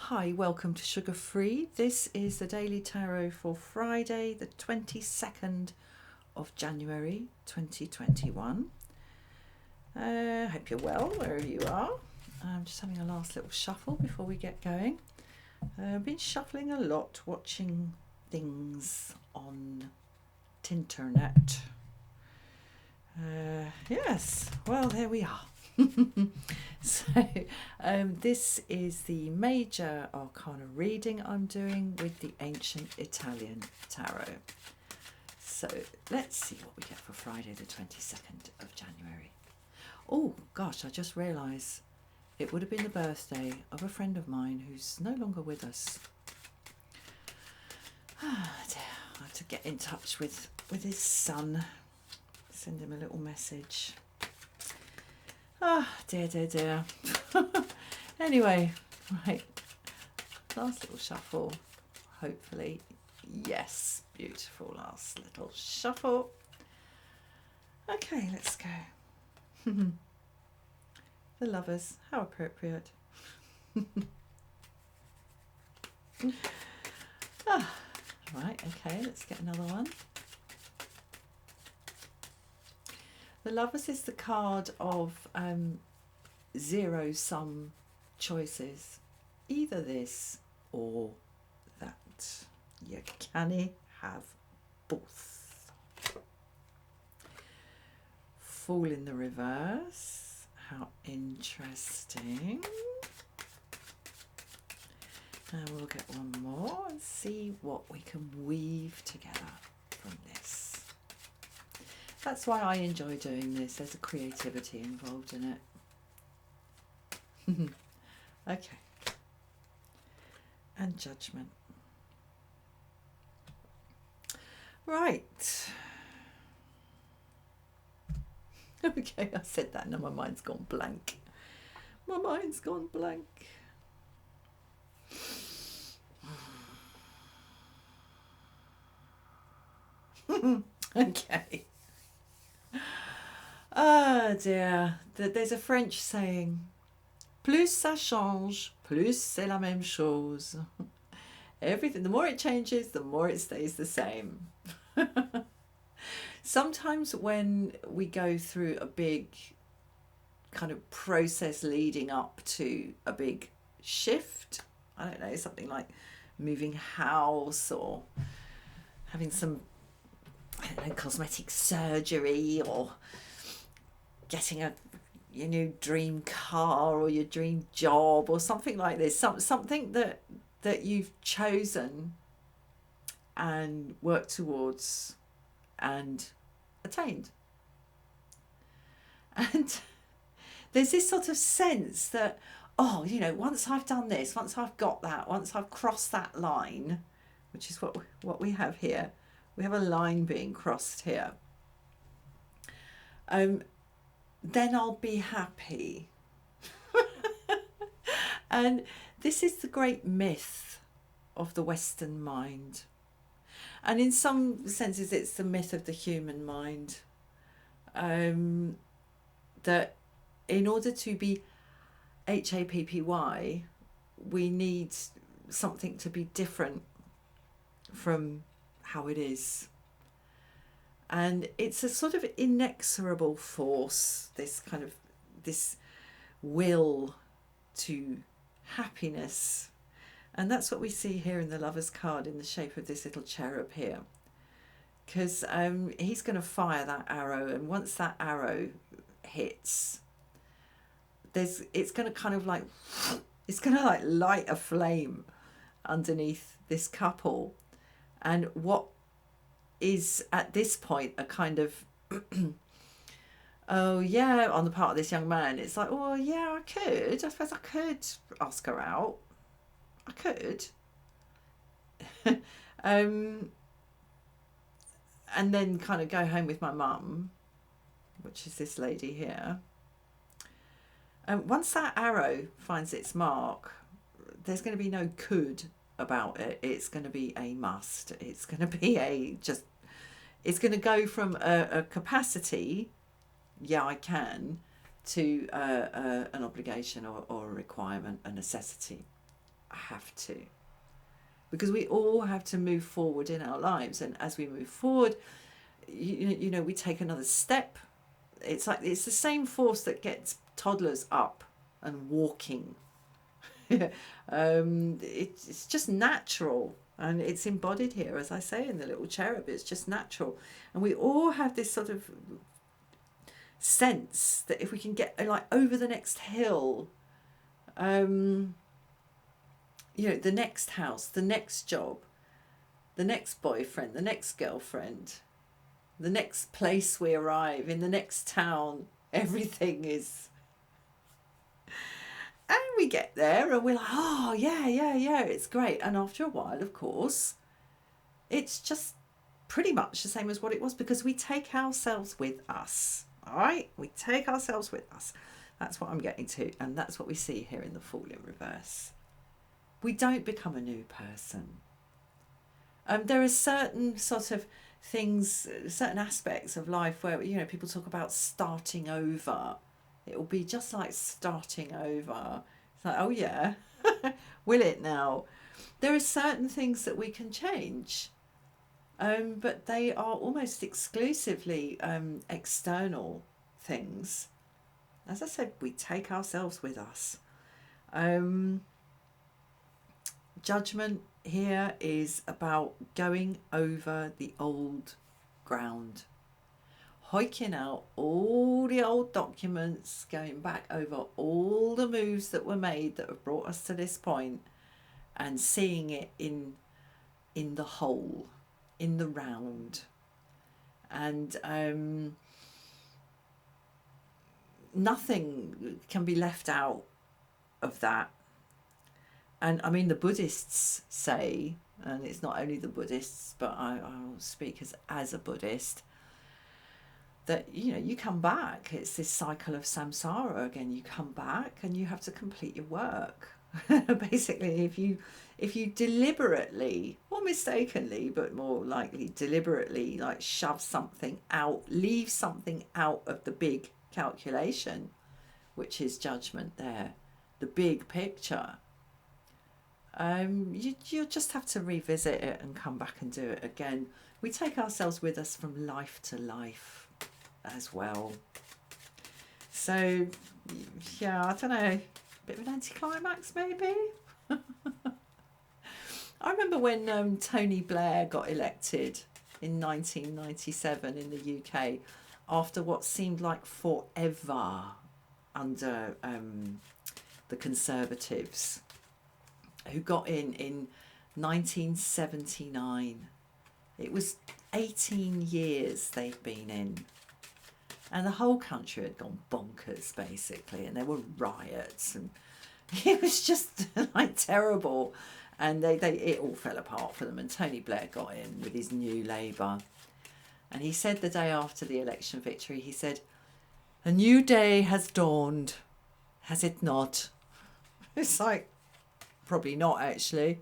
Hi, welcome to Sugar Free. This is the Daily Tarot for Friday, the 22nd of January 2021. Hope you're well wherever you are. I'm just having a last little shuffle before we get going. I've been shuffling a lot, watching things on Tinternet. Yes, well, there we are. So this is the major arcana reading I'm doing with the Ancient Italian Tarot. So let's see what we get for Friday the 22nd of January. Oh gosh, I just realised it would have been the birthday of a friend of mine who's no longer with us. I have to get in touch with his son, send him a little message. Dear. Anyway, right. Last little shuffle. Hopefully. Yes. Beautiful last little shuffle. Okay, let's go. The Lovers. How appropriate. Right, okay, let's get another one. The Lovers is the card of zero-sum choices. Either this or that. You can have both. Fool in the reverse. How interesting. And we'll get one more and see what we can weave together from this. That's why I enjoy doing this. There's a creativity involved in it. Okay. And Judgment. Right. Okay, I said that, now my mind's gone blank. My mind's gone blank. Okay. Ah dear, there's a French saying, plus ça change, plus c'est la même chose. Everything, the more it changes, the more it stays the same. Sometimes when we go through a big kind of process leading up to a big shift, I don't know, something like moving house or having some, I don't know, cosmetic surgery or getting your new dream car or your dream job or something like this, something that you've chosen and worked towards and attained. And there's this sort of sense that, oh, you know, once I've done this, once I've got that, once I've crossed that line, which is what we have here, we have a line being crossed here, then I'll be happy. And this is the great myth of the Western mind. And in some senses, it's the myth of the human mind. That in order to be happy, we need something to be different from how it is. And it's a sort of inexorable force, this will to happiness. And that's what we see here in the Lover's card in the shape of this little cherub here. Because he's going to fire that arrow, and once that arrow hits, it's going to kind of like, it's going to like light a flame underneath this couple. And what is at this point a kind of oh yeah, on the part of this young man, it's like, oh yeah, I suppose I could ask her out, I could. And then kind of go home with my mum, which is this lady here. And once that arrow finds its mark, there's going to be no could about it. It's going to be a must. It's going to be it's going to go from a capacity, yeah, I can, to an obligation or a requirement, a necessity. have to. Because we all have to move forward in our lives. And as we move forward, you know, we take another step. It's like it's the same force that gets toddlers up and walking. It's just natural, and it's embodied here, as I say, in the little cherub. It's just natural, and we all have this sort of sense that if we can get like over the next hill, you know, the next house, the next job, the next boyfriend, the next girlfriend, the next place we arrive in, the next town, everything is. And we get there and we're like, oh, yeah, it's great. And after a while, of course, it's just pretty much the same as what it was, because we take ourselves with us. All right? We take ourselves with us. That's what I'm getting to. And that's what we see here in the Fool in Reverse. We don't become a new person. There are certain sort of things, certain aspects of life where, you know, people talk about starting over. It will be just like starting over. It's like, oh yeah, will it now? There are certain things that we can change, but they are almost exclusively external things. As I said, we take ourselves with us. Judgment here is about going over the old ground, hoiking out all the old documents, going back over all the moves that were made that have brought us to this point, and seeing it in the whole, in the round. And nothing can be left out of that. And I mean, the Buddhists say, and it's not only the Buddhists, but I'll speak as a Buddhist, that, you know, you come back. It's this cycle of samsara again. You come back and you have to complete your work. Basically, if you deliberately, or mistakenly, but more likely deliberately, like shove something out, leave something out of the big calculation, which is judgment there, the big picture, you'll just have to revisit it and come back and do it again. We take ourselves with us from life to life as well. So, yeah, I don't know, a bit of an anticlimax maybe. I remember when Tony Blair got elected in 1997 in the UK, after what seemed like forever under the Conservatives, who got in 1979. It was 18 years they'd been in. And the whole country had gone bonkers, basically. And there were riots. And it was just like terrible. And it all fell apart for them. And Tony Blair got in with his new Labour. And he said the day after the election victory, he said, "A new day has dawned, has it not?" It's like, probably not, actually.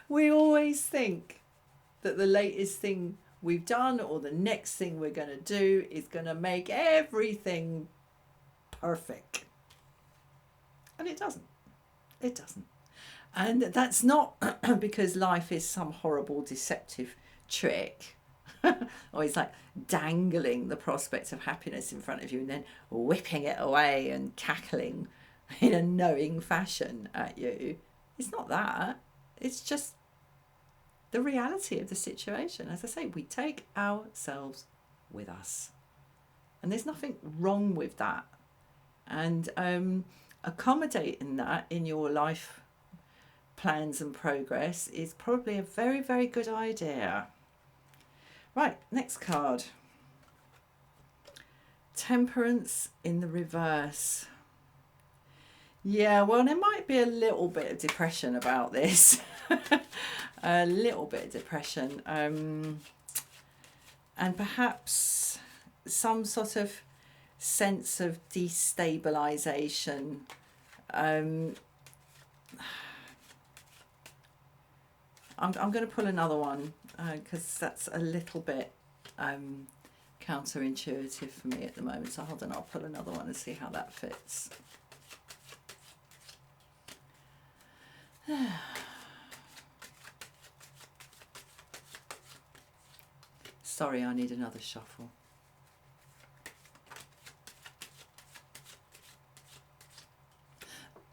We always think that the latest thing we've done or the next thing we're going to do is going to make everything perfect. And it doesn't. It doesn't. And that's not because life is some horrible deceptive trick. Or it's like dangling the prospect of happiness in front of you and then whipping it away and cackling in a knowing fashion at you. It's not that. It's just the reality of the situation. As I say, we take ourselves with us. And there's nothing wrong with that. And accommodating that in your life plans and progress is probably a very, very good idea. Right, next card. Temperance in the reverse. Yeah, well, there might be a little bit of depression about this. A little bit of depression. And perhaps some sort of sense of destabilisation. I'm going to pull another one because that's a little bit counterintuitive for me at the moment. So hold on, I'll pull another one and see how that fits. Sorry, I need another shuffle.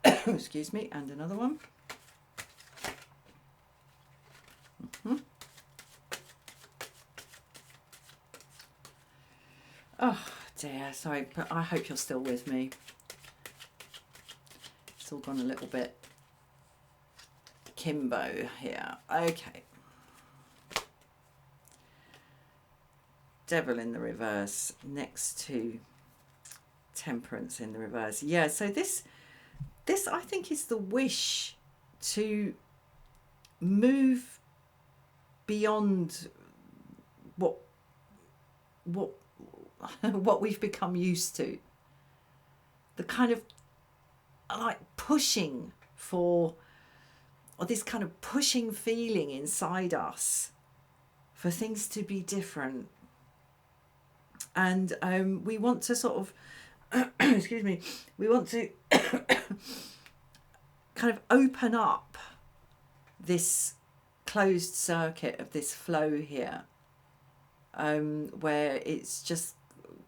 Excuse me, and another one. Oh dear, sorry, but I hope you're still with me. It's all gone a little bit kimbo here. Okay. Devil in the reverse next to Temperance in the reverse. Yeah, so this I think is the wish to move beyond what what we've become used to. The kind of like pushing for, or this kind of pushing feeling inside us for things to be different. And we want to sort of, excuse me, we want to kind of open up this closed circuit of this flow here, where it's just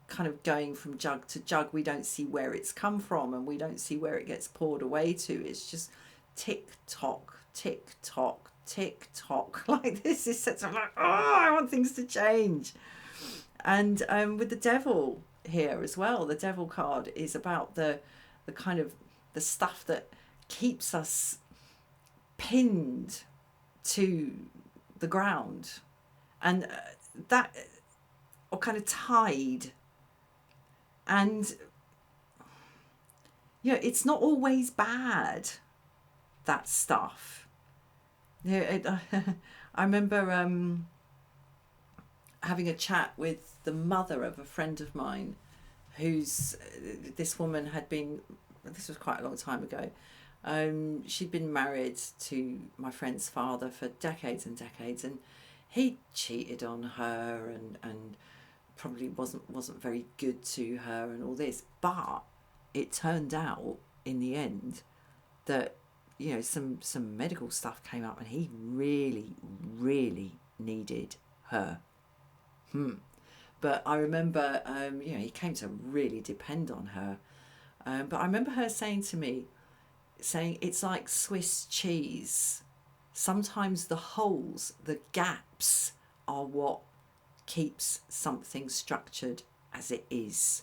kind of going from jug to jug. We don't see where it's come from, and we don't see where it gets poured away to. It's just tick tock, tick tock, tick tock. Like this is such a like, oh, I want things to change. And with the devil here as well, the devil card is about the kind of the stuff that keeps us pinned to the ground, and that, or kind of tied. And you know, it's not always bad, that stuff. You know, I remember having a chat with the mother of a friend of mine, who's this woman had been, this was quite a long time ago, she'd been married to my friend's father for decades and decades, and he cheated on her and probably wasn't very good to her and all this. But it turned out in the end that, you know, some medical stuff came up, and he really needed her. But I remember, you know, he came to really depend on her. But I remember her saying to me, it's like Swiss cheese. Sometimes the holes, the gaps, are what keeps something structured as it is.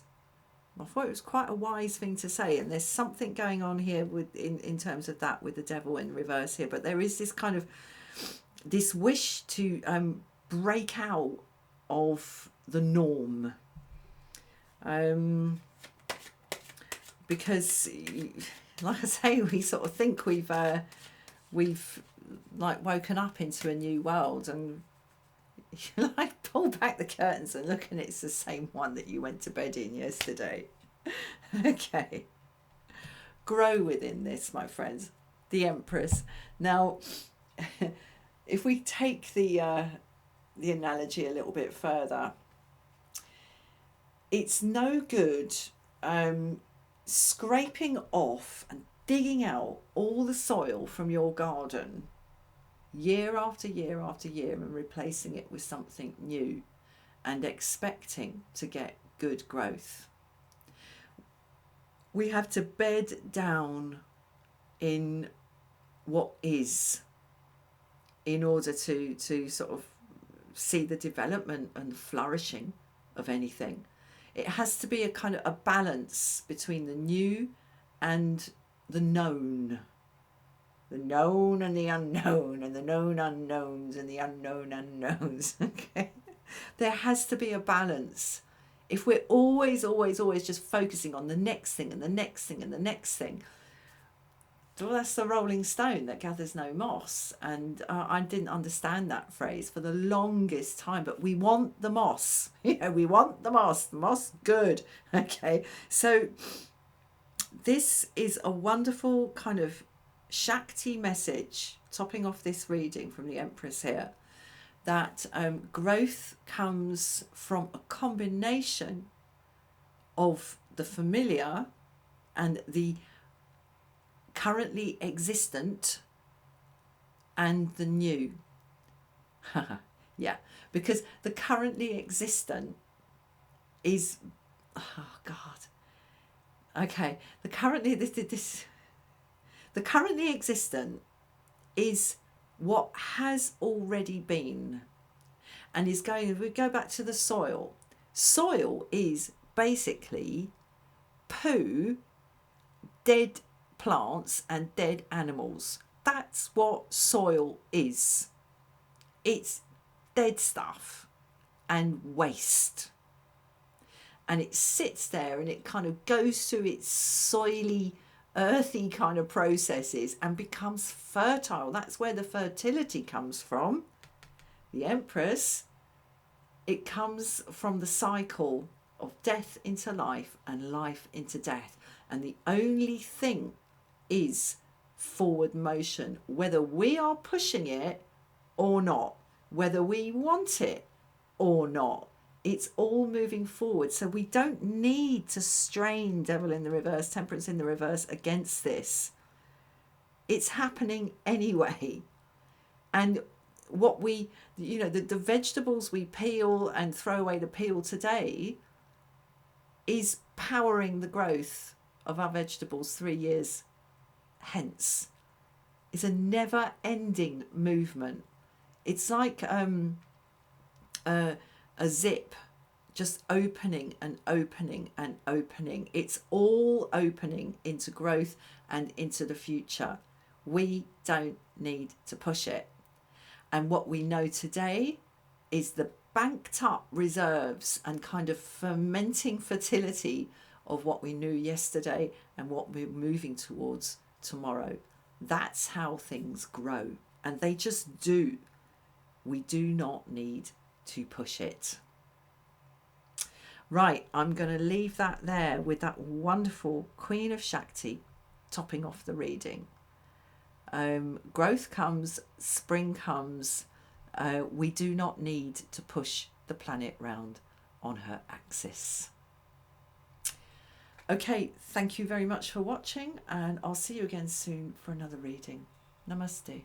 I thought it was quite a wise thing to say, and there's something going on here with in terms of that with the devil in reverse here. But there is this kind of this wish to break out of the norm, because like I say, we sort of think we've like woken up into a new world, and you like pull back the curtains and look, and it's the same one that you went to bed in yesterday. Okay, grow within this, my friends. The Empress. Now if we take the analogy a little bit further, it's no good scraping off and digging out all the soil from your garden year after year after year and replacing it with something new and expecting to get good growth. We have to bed down in what is, in order to sort of see the development and flourishing of anything. It has to be a kind of a balance between the new and the known. The known and the unknown, and the known unknowns and the unknown unknowns. Okay, there has to be a balance. If we're always just focusing on the next thing and the next thing and the next thing, well, that's the rolling stone that gathers no moss. And I didn't understand that phrase for the longest time, but we want the moss. You know, we want the moss good. Okay, so this is a wonderful kind of Shakti message, topping off this reading from the Empress here, that growth comes from a combination of the familiar and the currently existent and the new. Yeah, because the currently existent is, oh God. Okay, the currently existent is what has already been, and is going. If we go back to the soil, soil is basically poo, dead plants and dead animals. That's what soil is. It's dead stuff and waste. And it sits there and it kind of goes through its soily, earthy kind of processes and becomes fertile. That's where the fertility comes from. The Empress, it comes from the cycle of death into life and life into death. And the only thing is forward motion, whether we are pushing it or not, whether we want it or not. It's all moving forward. So we don't need to strain Devil in the reverse, Temperance in the reverse against this. It's happening anyway. And what we, the vegetables we peel and throw away the peel today is powering the growth of our vegetables 3 years hence. It's a never ending movement. It's like a zip just opening and opening and opening. It's all opening into growth and into the future. We don't need to push it. And what we know today is the banked up reserves and kind of fermenting fertility of what we knew yesterday and what we're moving towards tomorrow. That's how things grow. And they just do. We do not need to push it. Right, I'm going to leave that there with that wonderful Queen of Shakti topping off the reading. Growth comes, spring comes. We do not need to push the planet round on her axis. Okay, thank you very much for watching, and I'll see you again soon for another reading. Namaste.